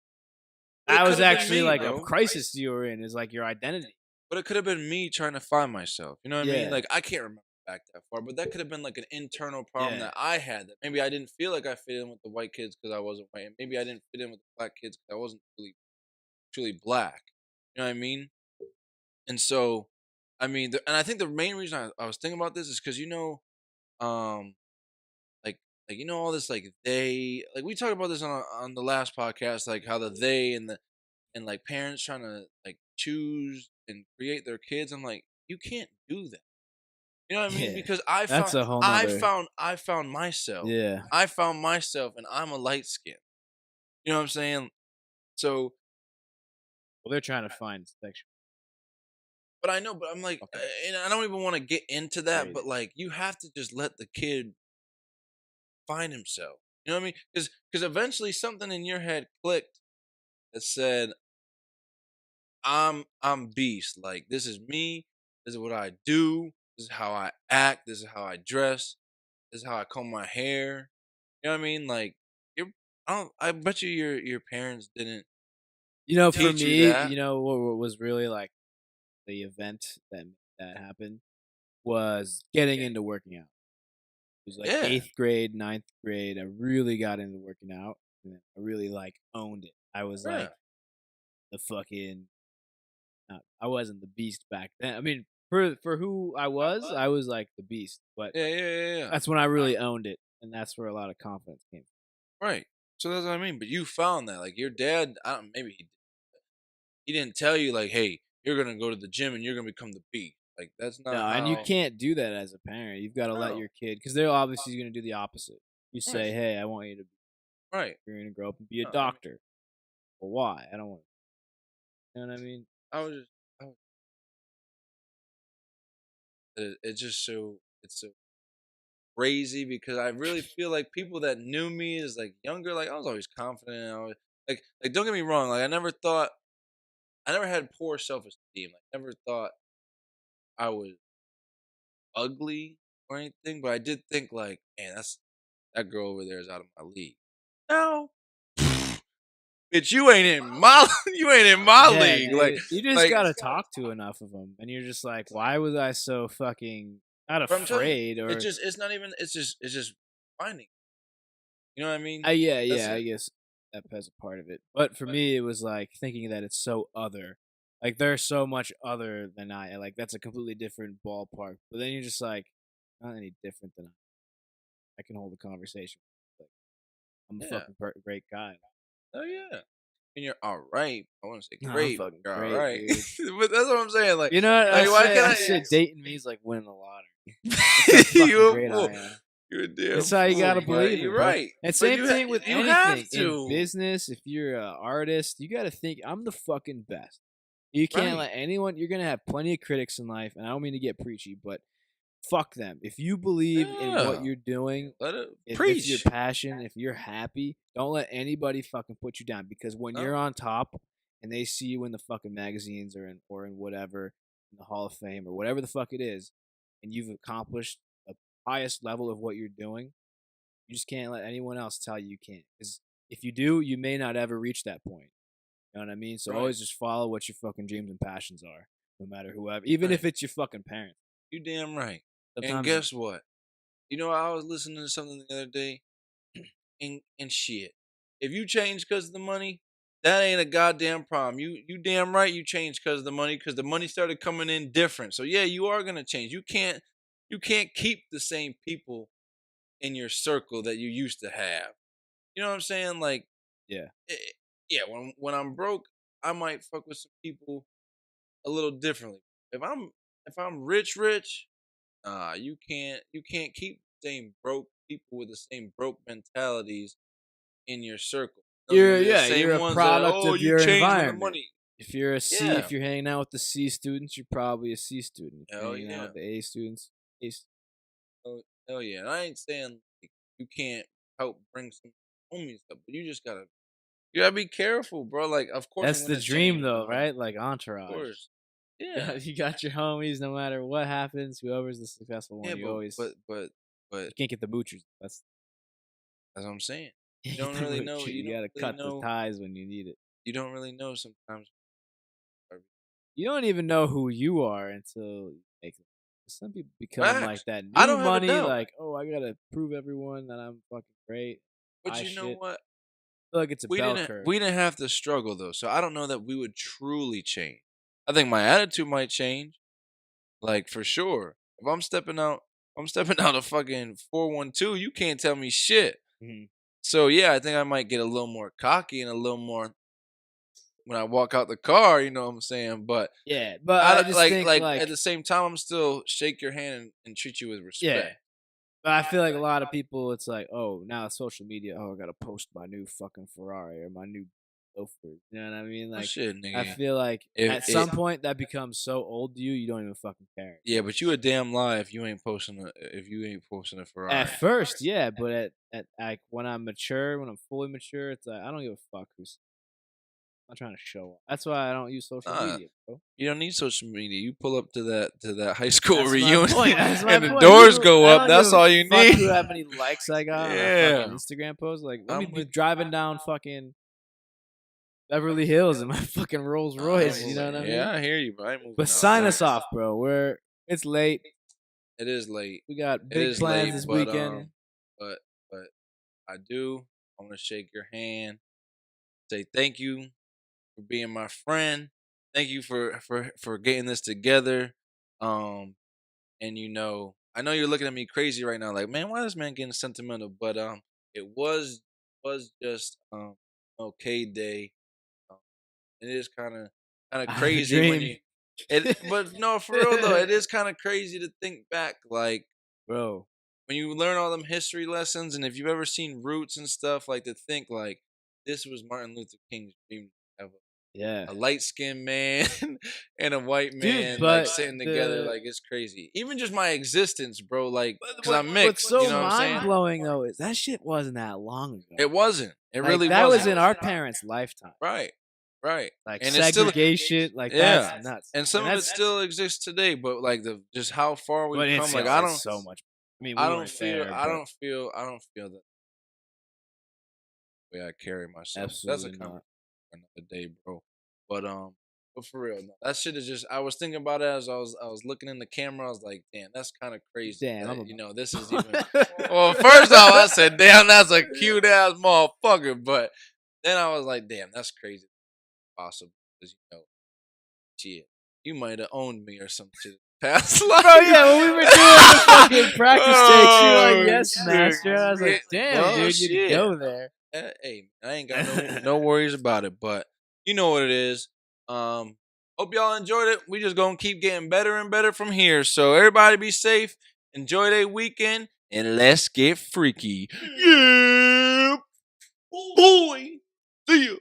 But it that could was have been actually me, like a bro. crisis you were in is like your identity. But it could have been me trying to find myself. You know what I mean? Yeah. Like I can't remember back that far, but that could have been like an internal problem Yeah. that I had. That maybe I didn't feel like I fit in with the white kids because I wasn't white, and maybe I didn't fit in with the black kids because I wasn't truly black. You know what I mean? And so, I mean, and I think the main reason I was thinking about this is because um, like all this like they like we talked about this on the last podcast, like how the they and like parents trying to like choose and create their kids. I'm like, you can't do that. You know what I mean? Yeah. Because That's a whole nother I found myself. yeah. I found myself and I'm a light skin. You know what I'm saying? So, Well, they're trying to find sexual but I know, but I'm like, fucking and I don't even want to get into that, but crazy. like, you have to just let the kid find himself. You know what I mean? Because eventually something in your head clicked that said, I'm beast. Like this is me. This is what I do. This is how I act. This is how I dress. This is how I comb my hair. You know what I mean? Like you're I bet you your parents didn't You know, for teach you me, that. you know what was really like the event that happened was getting into working out. It was like Yeah. 8th grade, ninth grade. I really got into working out, and I really like owned it. I was Yeah. like the fucking I wasn't the beast back then. I mean, for who I was like the beast, but Yeah, yeah, yeah, yeah. that's when I really owned it, and that's where a lot of confidence came Right. So that's what I mean. But you found that. Like your dad, I don't maybe he didn't tell you like, hey, you're gonna go to the gym and you're gonna become the beast. Like that's No, not and you how. can't do that as a parent. You've gotta let No, your kid, because they're obviously gonna do the opposite. You right, say, "Hey, I want you to right. you're gonna grow up and be a No, I mean, doctor." Well, why? I don't want, you know what I mean? I was just, I was, it's just so it's so crazy because I really feel like people that knew me as like younger, like I was always confident. I was, like don't get me wrong, like I never had poor self esteem. Like never thought I was ugly or anything, but I did think like, man, that girl over there is out of my league. No, bitch, you ain't in my you ain't in my Yeah, league. dude. You just Like, gotta talk to enough of them, and you're just like, "Why was I so fucking not but I'm telling you, afraid?" Or it's not even. It's just finding. You know what I mean? yeah, That's yeah, I it. guess that plays a part of it. But for But me, it was like thinking that it's so other. Like they're so much other than I. Like that's a completely different ballpark. But then you're just like, not any different than I can hold a conversation. Like I'm a yeah, fucking great guy. oh yeah. And you're all right. I want to say No, I'm great. fucking You're all great, right. dude. But that's what I'm saying. You know what I Why say? can't I I? say dating me is like winning the lottery. That's how fucking You a great I fool. am. You're a damn That's how you gotta fool. But believe you're it, bro. right. And But same thing with you have anything in to. business. If you're an artist, you gotta think I'm the fucking best. You can't Right. let anyone. You're gonna have plenty of critics in life, and I don't mean to get preachy, but fuck them. If you believe in what Yeah. you're doing, Let it if it's your preach. passion, if you're happy, don't let anybody fucking put you down. Because when No. you're on top and they see you in the fucking magazines or in whatever, in the Hall of Fame or whatever the fuck it is, and you've accomplished the highest level of what you're doing, you just can't let anyone else tell you can't. Because if you do, you may not ever reach that point. You know what I mean? So Right. always just follow what your fucking dreams and passions are, no matter whoever, even if Right. it's your fucking parents. You damn right. And Sometimes, guess what? You know, I was listening to something the other day, and shit. If you change because of the money, that ain't a goddamn problem. You damn right you change because of the money because the money started coming in different. So yeah, you are gonna change. You can't keep the same people in your circle that you used to have. You know what I'm saying? Like, yeah, eh, yeah, when I'm broke, I might fuck with some people a little differently. If I'm rich, you can't keep the same broke people with the same broke mentalities in your circle. Those are gonna be the you're same a ones that product oh of you your changed when the environment. money. If you're a C, Yeah, if you're hanging out with the C students, you're probably a C student. If you're hell hanging out yeah, with the A students, hell, hell yeah. And I ain't saying like, you can't help bring some homies up, but you gotta be careful, bro. Like of course I'm that's the gonna dream, change, though, but right? Like of entourage. course, Yeah, yeah, you got your homies. No matter what happens, whoever's the successful yeah, one, you always but you can't get the moochers. that's what I'm saying. You get the moochers. You You don't got to really cut the know, ties when you need it. you don't really know sometimes. You don't even know who you are until you make it. Some people become like Facts. that. I New don't have a money, doubt. like, oh, I gotta prove everyone that I'm fucking great. But I you know shit. what? I feel like it's a bell curve. We didn't have to struggle though, so I don't know that we would truly change. I think my attitude might change, like for sure. If I'm stepping out, I'm stepping out a fucking 412. You can't tell me shit. Mhm. So yeah, I think I might get a little more cocky and a little more when I walk out the car. You know what I'm saying? But Yeah, but I just think like at like the same time, I'm still shake your hand and treat you with yeah. respect. But I feel like a lot of people, it's like, oh, now it's social media. Oh, I gotta post my new fucking Ferrari or my new loafers. You know what I mean? Well, Like, shit, I nigga. feel like If at it, some point that becomes so old to you, you don't even fucking care. yeah, but you a damn lie if you ain't posting a At Ferrari. first, yeah, but at like when I'm mature, when I'm fully mature, it's like I don't give a fuck who's. I'm not trying to show off. That's why I don't use social Nah, media, bro. you don't need social media. You pull up to that high school That's my reunion point. That's my and the point. doors Who? go I up. don't give That's a all you fuck need. who how many likes I got on a fucking Yeah, Instagram post. Like, let me I'm be with driving down fucking Beverly Hills in my fucking Rolls Royce. You know what I yeah, mean? I hear you, but I ain't But moving out sign us there. off, bro. It's late. It is late. We got It big is plans late, this weekend. but but I do. I want to shake your hand. Say thank you for being my friend. Thank you for getting this together. Um, and I know you're looking at me crazy right now, like, man, why is this man getting sentimental? But it was just okay day. Um, it is kind of I have a crazy when dream. But no, for real though, it is kind of crazy to think back, like Bro, when you learn all them history lessons, and if you've ever seen Roots and stuff, like to think like this was Martin Luther King's dream to have yeah. a light skinned man and a white Dude, man like but sitting together, the like it's crazy. Even just my existence, bro, like but because I'm what's mixed, you so know what I'm saying? mind-blowing, though, is that shit wasn't that long ago. It wasn't. It Like, really that was wasn't. in our parents' lifetime. Right. Right. Like, And it's still segregation, like, that's yeah. nuts. And And some of it that's still exists today, but like the just how far we've but come, like I it's don't so much. I mean, I we don't weren't feel there, I but don't feel I don't feel the way I carry myself. That's a absolutely conversation not. for another day, bro. But for real, no, that shit is just I was thinking about it as I was looking in the camera, I was like, damn, that's kind of crazy Damn, that, I'm you a know, this is even well, first off, I said, damn, that's a cute ass motherfucker. But then I was like, damn, that's crazy possible. Because you know, shit, you might have owned me or some shit past life. Bro, yeah, when we were doing the fucking practice takes, you were like, Oh "Yes, shit. master." I was like, "Damn, Well, dude, you'd shit. go there." Hey, I ain't got no worries about it, but you know what it is. Hope y'all enjoyed it. We just gonna keep getting better and better from here. So everybody be safe, enjoy their weekend, and let's get freaky. Yeah, boy. See ya.